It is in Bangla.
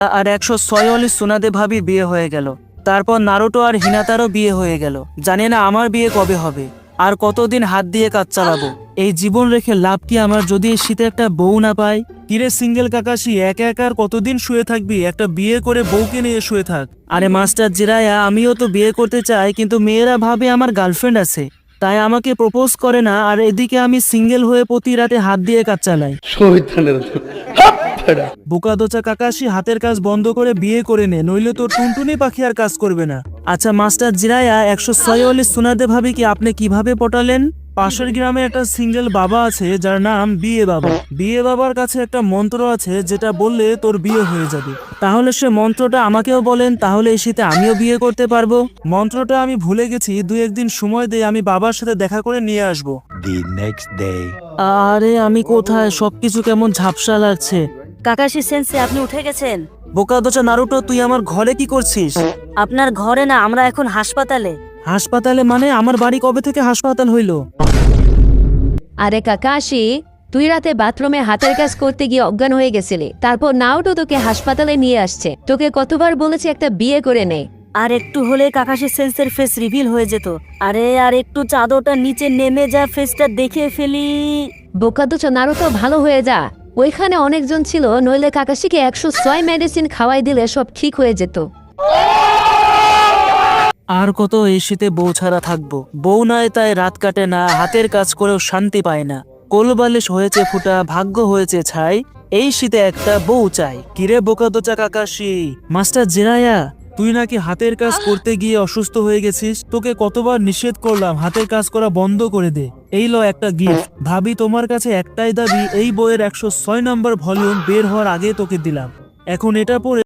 আর 106 সুনাদে ভাবির বিয়ে হয়ে গেল। তারপর নারুটো আর হিনাতারও বিয়ে হয়ে গেল। জানি না আমার বিয়ে কবে হবে, আর কতদিন হাত দিয়ে কাজ চালাবো। এই জীবন রেখে লাভ কি আমার যদি এই শীতে একটা বউ না পাই? কিরে সিঙ্গেল কাকাশি, একা একা আর কতদিন শুয়ে থাকবি? একটা বিয়ে করে বউকে নিয়ে শুয়ে থাক। আরে মাস্টার জিরায়া, আমিও তো বিয়ে করতে চাই, কিন্তু মেয়েরা ভাবে আমার গার্লফ্রেন্ড আছে, তাই আমাকে প্রপোজ করে না। আর এদিকে আমি সিঙ্গেল হয়ে প্রতি রাতে হাত দিয়ে কাজ চালাই। বোকাদোচা কাকাশি, হাতের কাজ বন্ধ করে বিয়ে করে নে, নইলে তোর টুনটুনি পাখি আর কাজ করবে না। আচ্ছা মাস্টার জিরায়া, 106 সুনাদে ভাবি কি আপনি কিভাবে পটালেন? পাশের গ্রামে একটা সিঙ্গেল বাবা আছে যার নাম বিয়ে বাবা। বিয়ে বাবার কাছে একটা মন্ত্র আছে যেটা বললে তোর বিয়ে হয়ে যাবে। তাহলে সে মন্ত্রটা আমাকেও বলেন, তাহলে এই শীতে আমিও বিয়ে করতে পারবো। মন্ত্রটা আমি ভুলে গেছি, 2-1 দিন সময় দিয়ে আমি বাবার সাথে দেখা করে নিয়ে আসবো। আরে আমি কোথায়? সবকিছু কেমন ঝাপসা লাগছে। কাকাশি সেন্সে, আপনি উঠে গেছেন? বোকাদোচা নারুটো, তুই আমার ঘরে কি করছিস? আপনার ঘরে না, আমরা এখন হাসপাতালে। হাসপাতালে মানে? আমার বাড়ি কবে থেকে হাসপাতাল হইলো? আরে কাকাশি, তুই রাতে বাথরুমে হাতের কাজ করতে গিয়ে অজ্ঞান হয়ে গেছিলি, তারপর নাওটো তোকে হাসপাতালে নিয়ে আসছে। তোকে কতবার বলেছি একটা বিয়ে করে নে। আর একটু হলে কাকাশি সেন্সের ফেস রিভিল হয়ে যেত। আরে আর একটু চাদরটা নিচে নেমে যা, ফেসটা দেখে ফেলি। বোকাদোচা নারুটো, ভালো হয়ে যা। ওইখানে অনেকজন ছিল, নইলে কাকাশিকে 106 মেডিসিন খাওয়াই দিলে সব ঠিক হয়ে যেত। আর কত এই শীতে বউ ছাড়া থাকবো? বউ নাই তাই রাত কাটে না, হাতের কাজ করেও শান্তি পায় না। কোলবালিশ হয়েছে ফুটা, ভাগ্য হয়েছে ছাই, এই শীতে একটা বউ চাই। কিরে বোকাদোচা কাকাশি? মাস্টার জিরায়া, তুই নাকি হাতের কাজ করতে গিয়ে অসুস্থ হয়ে গেছিস। তোকে কতবার নিষেধ করলাম হাতের কাজ করা বন্ধ করে দে। এই ল একটা গিফট। ভাবি তোমার কাছে একটাই দাবি, এই বইয়ের 106 নম্বর ভলিউম বের হওয়ার আগে তোকে দিলাম। এখন এটা পড়ে